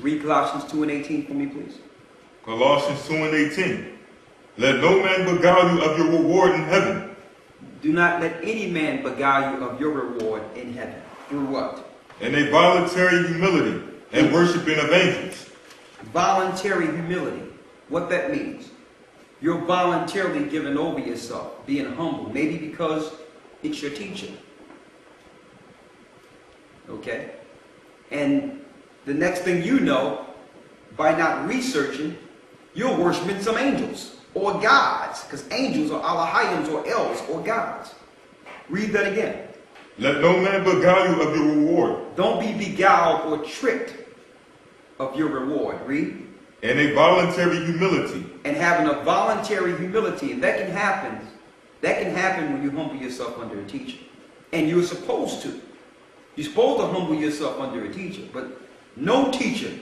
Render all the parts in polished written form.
Read Colossians 2 and 18 for me, please. Colossians 2 and 18. Let no man beguile you of your reward in heaven. Do not let any man beguile you of your reward in heaven. Through what? In a voluntary humility and worshiping of angels. Voluntary humility. What that means? You're voluntarily giving over yourself, being humble, maybe because it's your teacher. Okay? And the next thing you know, by not researching, you're worshiping some angels or gods, because angels are Elohims or Els or gods. Read that again. Let no man beguile you of your reward. Don't be beguiled or tricked of your reward. Read. In a voluntary humility. And having a voluntary humility, and that can happen. That can happen when you humble yourself under a teacher. And you're supposed to. You're supposed to humble yourself under a teacher, but no teacher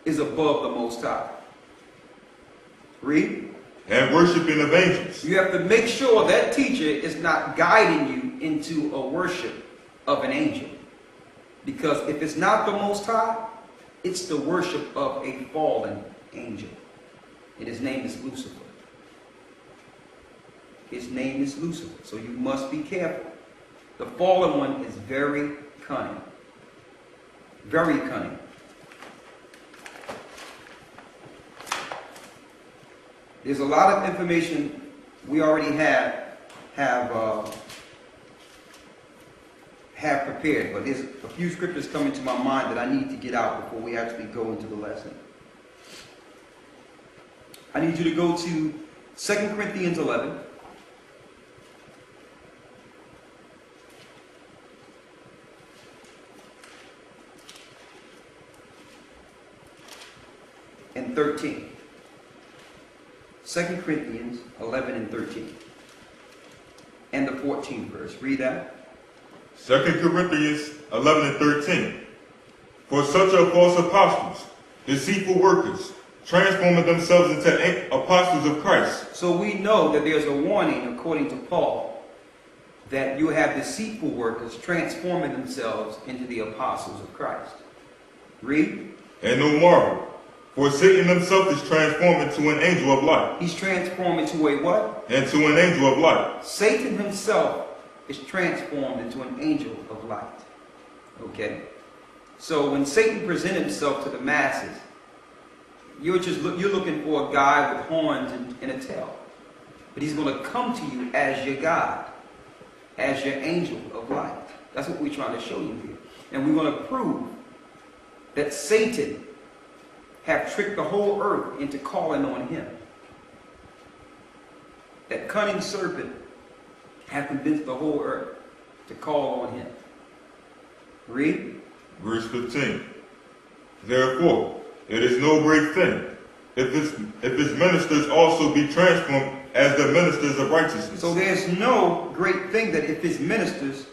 is above the Most High. Read. And worshiping of angels. You have to make sure that teacher is not guiding you into a worship of an angel. Because if it's not the Most High, it's the worship of a fallen angel. And his name is Lucifer. His name is Lucifer. So you must be careful. The fallen one is very cunning. Very cunning. There's a lot of information we already have prepared, but there's a few scriptures coming to my mind that I need to get out before we actually go into the lesson. I need you to go to 2 Corinthians 11. And 13. 2 Corinthians 11 and 13. And the 14th verse. Read that. 2 Corinthians 11 and 13. For such are false apostles, deceitful workers, transforming themselves into apostles of Christ. So we know that there's a warning, according to Paul, that you have deceitful workers transforming themselves into the apostles of Christ. Read. And no marvel, for Satan himself is transformed into an angel of light. He's transformed into a what? Into an angel of light. Satan himself is transformed into an angel of light. Okay? So when Satan presents himself to the masses, you're looking for a guy with horns and a tail. But he's going to come to you as your God, as your angel of light. That's what we're trying to show you here. And we're going to prove that Satan have tricked the whole earth into calling on him. That cunning serpent have convinced the whole earth to call on him. Read. Verse 15. Therefore, it is no great thing if his ministers also be transformed as the ministers of righteousness. So there's no great thing that if his ministers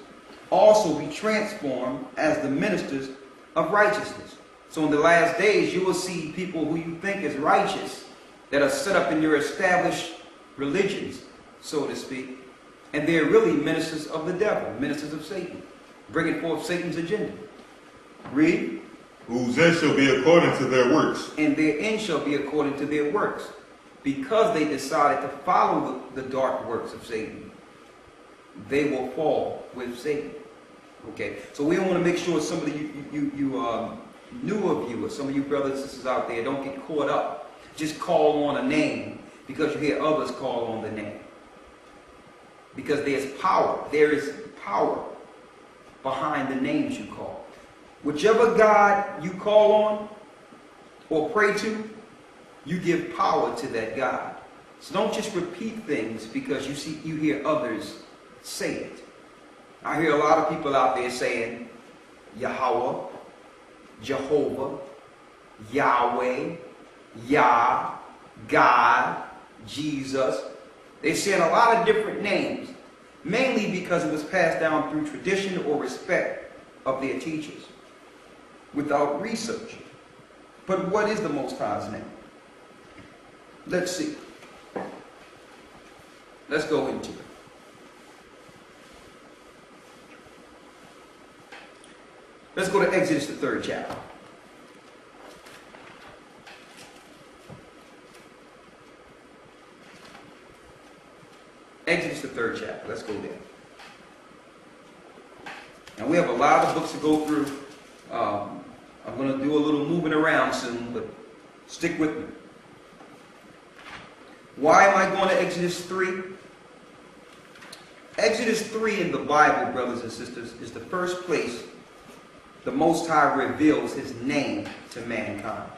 also be transformed as the ministers of righteousness. So in the last days, you will see people who you think is righteous that are set up in your established religions, so to speak. And they're really ministers of the devil, ministers of Satan, bringing forth Satan's agenda. Read. Whose end shall be according to their works. And their end shall be according to their works. Because they decided to follow the dark works of Satan, they will fall with Satan. Okay, so we want to make sure some of you newer viewers, some of you brothers and sisters out there, don't get caught up. Just call on a name because you hear others call on the name. Because there's power. There is power behind the names you call. Whichever God you call on or pray to, you give power to that God. So don't just repeat things because you hear others say it. I hear a lot of people out there saying Yahweh, Jehovah, Yahweh, Yah, God, Jesus. They're saying a lot of different names, mainly because it was passed down through tradition or respect of their teachers, without research. But what is the Most High's name? Let's see. Let's go into it. Let's go to Exodus, the 3rd chapter. Exodus, the 3rd chapter. Let's go there. Now, we have a lot of books to go through. I'm going to do a little moving around soon, but stick with me. Why am I going to Exodus 3? Exodus 3 in the Bible, brothers and sisters, is the first place the Most High reveals his name to mankind.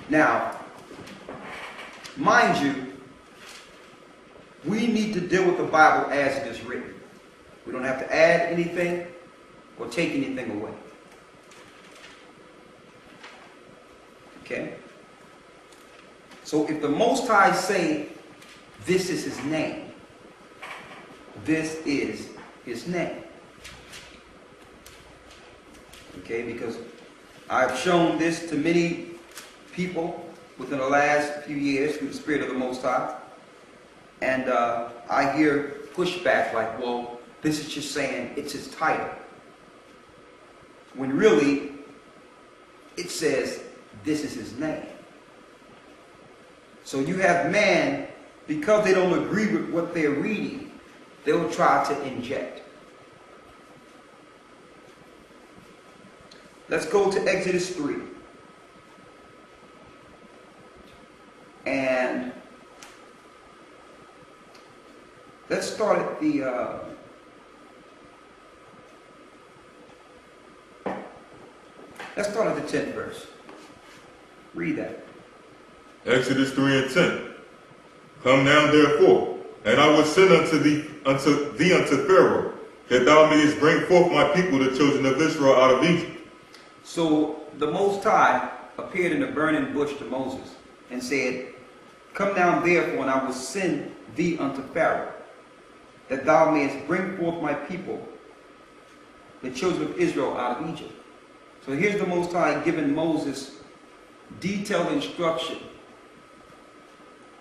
Now, mind you, we need to deal with the Bible as it is written. We don't have to add anything or take anything away. Okay? So if the Most High say, this is his name, this is his name. Okay, because I've shown this to many people within the last few years through the Spirit of the Most High. And I hear pushback like, well, this is just saying it's his title. When really, it says this is his name. So you have man, because they don't agree with what they're reading, they'll try to inject. Let's go to Exodus 3. And let's start at the let's start at the 10th verse. Read that. Exodus 3 and 10. Come now therefore, and I will send unto thee unto Pharaoh, that thou mayest bring forth my people, the children of Israel, out of Egypt. So the Most High appeared in a burning bush to Moses and said, come down therefore, and I will send thee unto Pharaoh, that thou mayest bring forth my people, the children of Israel, out of Egypt. So here's the Most High giving Moses detailed instruction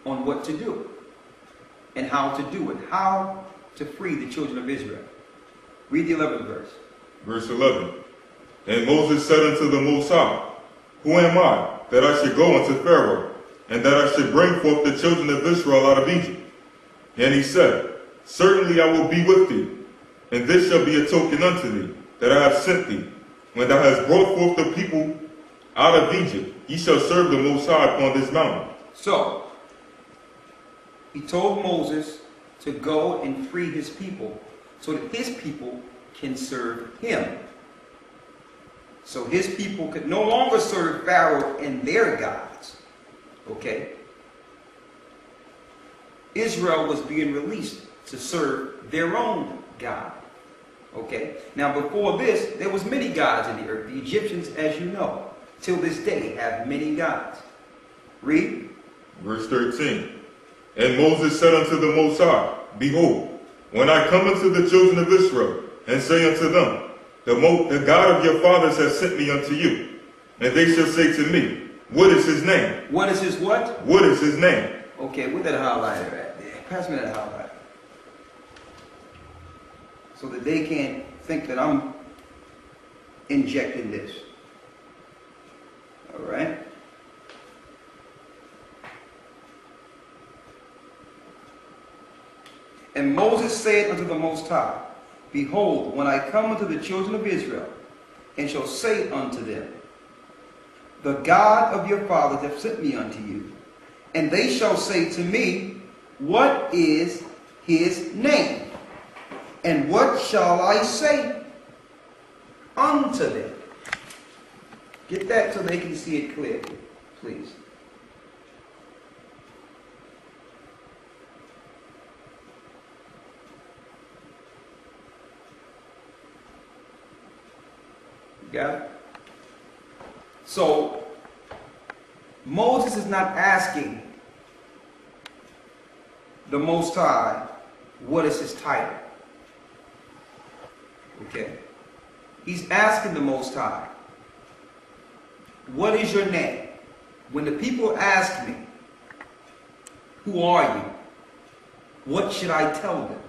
on what to do and how to do it, how to free the children of Israel. Read the 11th verse. Verse 11. And Moses said unto the Most High, who am I, that I should go unto Pharaoh, and that I should bring forth the children of Israel out of Egypt? And he said, certainly I will be with thee, and this shall be a token unto thee, that I have sent thee. When thou hast brought forth the people out of Egypt, ye shall serve the Most High upon this mountain. So, he told Moses to go and free his people so that his people can serve him. So his people could no longer serve Pharaoh and their gods. Okay? Israel was being released to serve their own God. Okay? Now before this, there was many gods in the earth. The Egyptians, as you know, till this day have many gods. Read. Verse 13. And Moses said unto the Most High, behold, when I come unto the children of Israel, and say unto them, the God of your fathers has sent me unto you, and they shall say to me, what is his name? What is his what? What is his name? Okay, where that highlighter at there? Pass me that highlighter. So that they can't think that I'm injecting this. All right? And Moses said unto the Most High, behold, when I come unto the children of Israel, and shall say unto them, the God of your fathers hath sent me unto you, and they shall say to me, what is his name? And what shall I say unto them? Get that so they can see it clearly, please. Got it? So, Moses is not asking the Most High what is his title. Okay? He's asking the Most High, what is your name? When the people ask me, who are you? What should I tell them?